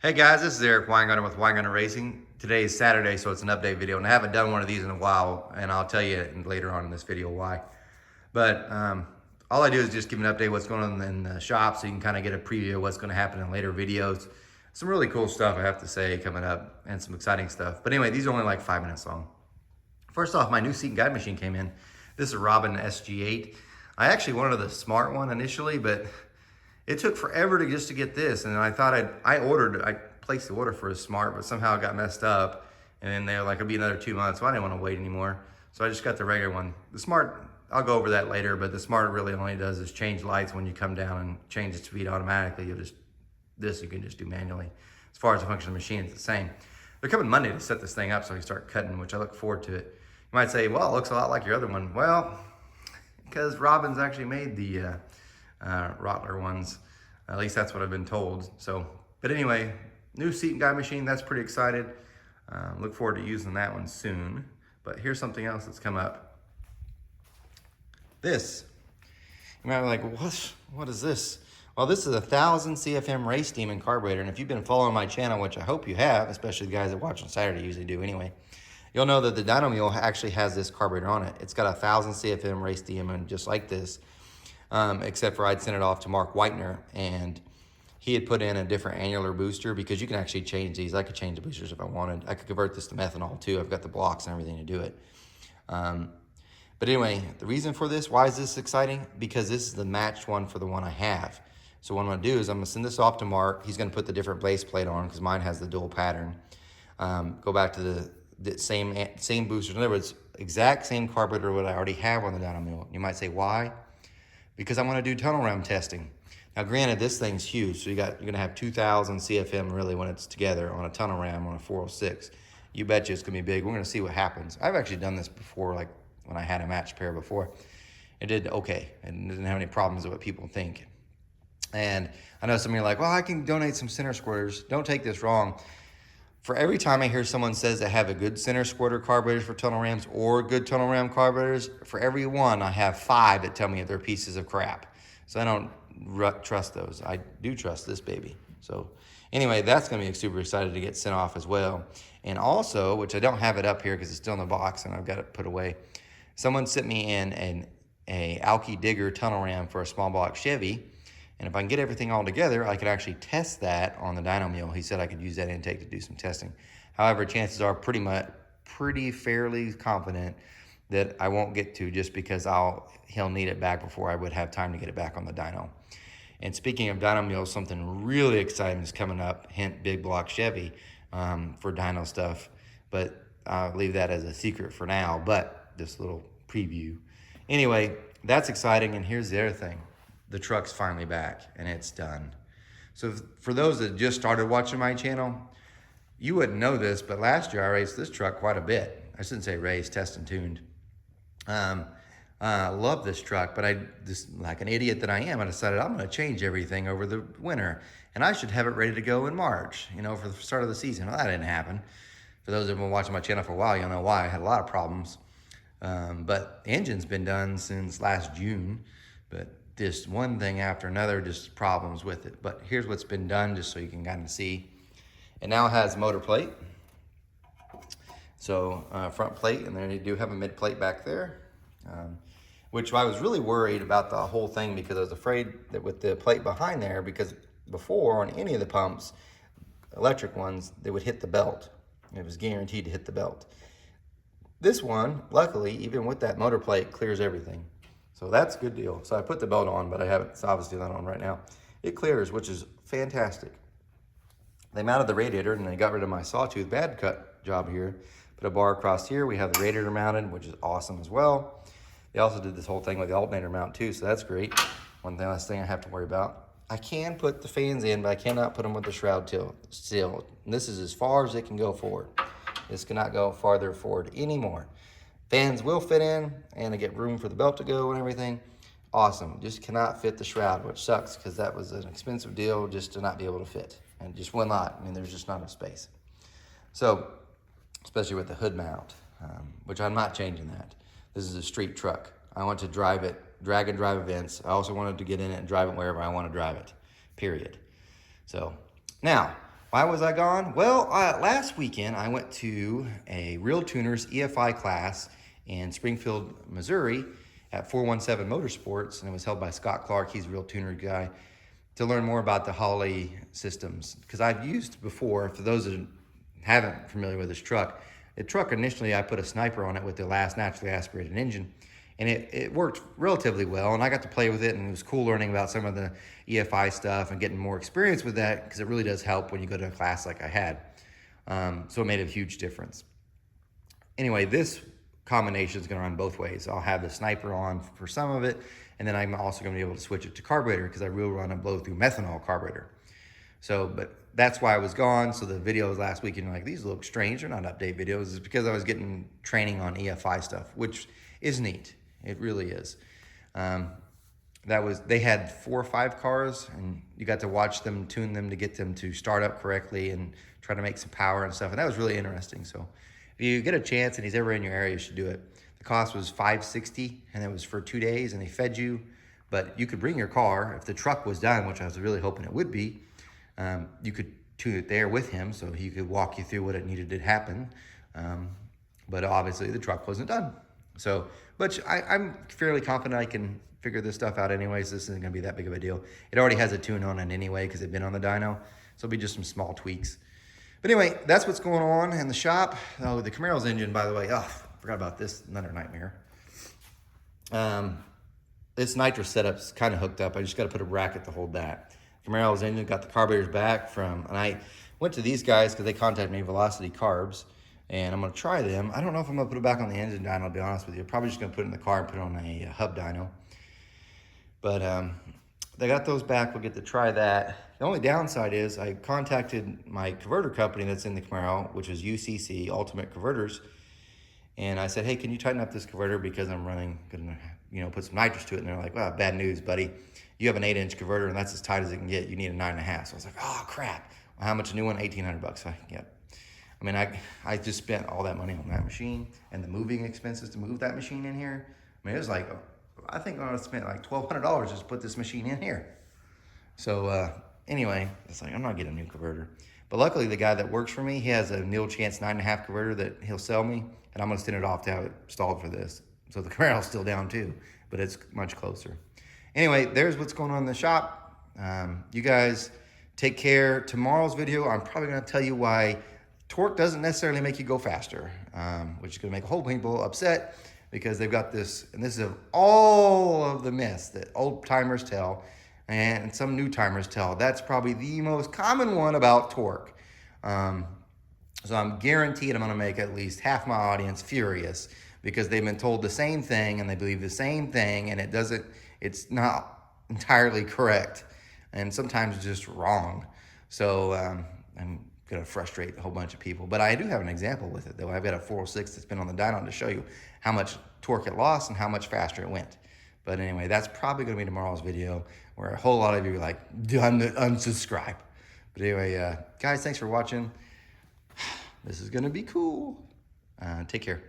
Hey guys, this is Eric Weingarten with Weingarten Racing. Today is Saturday, so it's an update video, and I haven't done one of these in a while, and I'll tell you later on in this video why. But all I do is just give an update what's going on in the shop, so you can kind of get a preview of what's going to happen in later videos. Some really cool stuff, I have to say, coming up, and some exciting stuff. But anyway, these are only like 5 minutes long. First off, my new seat and guide machine came in. This is a Robin SG8. I actually wanted the smart one initially, but it took forever to get this, and I thought I placed the order for a smart, but somehow it got messed up, and then they were like, it'll be another 2 months, so I didn't want to wait anymore, so I just got the regular one. The smart, I'll go over that later, but the smart really only does is change lights when you come down and change the speed automatically. This you can just do manually. As far as the function of the machine, it's the same. They're coming Monday to set this thing up so I can start cutting, which I look forward to it. You might say, well, it looks a lot like your other one. Well, because Robin's actually made the Rottler ones. At least that's what I've been told. So, but anyway, new seat and guide machine, that's pretty excited. Look forward to using that one soon. But here's something else that's come up. This. You might be like, what is this? Well, this is a 1,000 CFM race demon carburetor. And if you've been following my channel, which I hope you have, especially the guys that watch on Saturday usually do anyway, you'll know that the dyno mule actually has this carburetor on it. It's got a 1,000 CFM race demon just like this. Except for I'd sent it off to Mark Whitener, and he had put in a different annular booster, because you can actually change these. I could change the boosters if I wanted. I could convert this to methanol too. I've got the blocks and everything to do it. But anyway, the reason for this, why is this exciting? Because this is the matched one for the one I have. So what I'm going to do is I'm going to send this off to Mark. He's going to put the different base plate on, because mine has the dual pattern. Go back to the same boosters. In other words, exact same carburetor what I already have on the dyno mule. You might say, why? Because I'm going to do tunnel ram testing. Now, granted, this thing's huge, so you're going to have 2,000 CFM really when it's together on a tunnel ram on a 406. You bet you it's going to be big. We're going to see what happens. I've actually done this before, like when I had a matched pair before. It did okay, and didn't have any problems with what people think. And I know some of you are like, well, I can donate some center squirters. Don't take this wrong. For every time I hear someone says they have a good center squirter carburetors for tunnel rams or good tunnel ram carburetors, for every one, I have 5 that tell me they're pieces of crap. So I don't trust those. I do trust this baby. So anyway, that's going to be super excited to get sent off as well. And also, which I don't have it up here because it's still in the box and I've got it put away, someone sent me in a Alki Digger tunnel ram for a small block Chevy. And if I can get everything all together, I could actually test that on the dyno mule. He said I could use that intake to do some testing. However, chances are pretty fairly confident that I won't get to, just because he'll need it back before I would have time to get it back on the dyno. And speaking of dyno mules, something really exciting is coming up. Hint, big block Chevy for dyno stuff. But I'll leave that as a secret for now. But just a little preview. Anyway, that's exciting. And here's the other thing. The truck's finally back, and it's done. So for those that just started watching my channel, you wouldn't know this, but last year I raced this truck quite a bit. I shouldn't say raced, test and tuned. Love this truck, but like an idiot that I am, I decided I'm gonna change everything over the winter, and I should have it ready to go in March, for the start of the season. Well, that didn't happen. For those that have been watching my channel for a while, you'll know why. I had a lot of problems. But the engine's been done since last June, but just one thing after another, just problems with it. But here's what's been done, just so you can kind of see. It now has motor plate. So front plate, and then you do have a mid plate back there, which I was really worried about the whole thing, because I was afraid that with the plate behind there, because before on any of the pumps, electric ones, they would hit the belt. It was guaranteed to hit the belt. This one, luckily, even with that motor plate, clears everything. So that's a good deal. So I put the belt on, but I haven't, it's obviously not on right now. It clears, which is fantastic. They mounted the radiator, and they got rid of my sawtooth bad cut job here. Put a bar across here. We have the radiator mounted, which is awesome as well. They also did this whole thing with the alternator mount too, so that's great. One last thing I have to worry about. I can put the fans in, but I cannot put them with the shroud still. And this is as far as it can go forward. This cannot go farther forward anymore. Fans will fit in, and I get room for the belt to go and everything. Awesome. Just cannot fit the shroud, which sucks, because that was an expensive deal just to not be able to fit. And just one lot. I mean, there's just not enough space. So, especially with the hood mount, which I'm not changing that. This is a street truck. I want to drive it, drag and drive events. I also wanted to get in it and drive it wherever I want to drive it, period. So, now, Why was I gone? Well, last weekend I went to a Real Tuners EFI class in Springfield, Missouri at 417 Motorsports, and it was held by Scott Clark. He's a Real Tuner guy, to learn more about the Holley systems. Because I've used before, for those that haven't familiar with this truck, the truck initially I put a Sniper on it with the last naturally aspirated engine, and it worked relatively well, and I got to play with it, and it was cool learning about some of the EFI stuff and getting more experience with that, because it really does help when you go to a class like I had. So it made a huge difference. Anyway, this combination is going to run both ways. I'll have the Sniper on for some of it, and then I'm also going to be able to switch it to carburetor, because I will run a blow-through methanol carburetor. So, but that's why I was gone. So the videos last week, like, these look strange. They're not update videos. It's because I was getting training on EFI stuff, which is neat. It really is. They had 4 or 5 cars, and you got to watch them, tune them to get them to start up correctly and try to make some power and stuff. And that was really interesting. So if you get a chance and he's ever in your area, you should do it. The cost was $560, and it was for 2 days, and they fed you. But you could bring your car. If the truck was done, which I was really hoping it would be, you could tune it there with him, so he could walk you through what it needed to happen. But obviously the truck wasn't done. So, but I'm fairly confident I can figure this stuff out anyways. This isn't gonna be that big of a deal. It already has a tune on it anyway, because it's been on the dyno. So it'll be just some small tweaks. But anyway, that's what's going on in the shop. Oh, the Camaro's engine, by the way, forgot about this, another nightmare. This nitrous setup's kind of hooked up. I just got to put a bracket to hold that. Camaro's engine, got the carburetors back and I went to these guys because they contacted me, Velocity Carbs, and I'm going to try them. I don't know if I'm going to put it back on the engine dyno, to be honest with you. Probably just going to put it in the car and put it on a hub dyno. But they got those back. We'll get to try that. The only downside is I contacted my converter company that's in the Camaro, which is UCC, Ultimate Converters. And I said, hey, can you tighten up this converter, because I'm running, gonna put some nitrous to it. And they're like, well, bad news, buddy. You have an 8-inch converter, and that's as tight as it can get. You need a 9.5. So I was like, oh, crap. Well, how much a new one? $1,800. I mean, I just spent all that money on that machine, and the moving expenses to move that machine in here. I mean, it was like, I think I spent like $1,200 just to put this machine in here. So anyway, it's like, I'm not getting a new converter. But luckily, the guy that works for me, he has a Neil Chance 9.5 converter that he'll sell me, and I'm gonna send it off to have it installed for this. So the Camaro's still down too, but it's much closer. Anyway, there's what's going on in the shop. You guys take care. Tomorrow's video, I'm probably gonna tell you why torque doesn't necessarily make you go faster, which is gonna make a whole bunch of people upset, because they've got this, and this is all of the myths that old timers tell and some new timers tell. That's probably the most common one about torque. So I'm guaranteed I'm gonna make at least half my audience furious, because they've been told the same thing and they believe the same thing, and it's not entirely correct, and sometimes just wrong. So I'm gonna frustrate a whole bunch of people, but I do have an example with it though. I've got a 406 that's been on the dyno to show you how much torque it lost and how much faster it went. But anyway, that's probably gonna be tomorrow's video, where a whole lot of you are like, unsubscribe. But anyway, guys, thanks for watching. This is gonna be cool. Take care.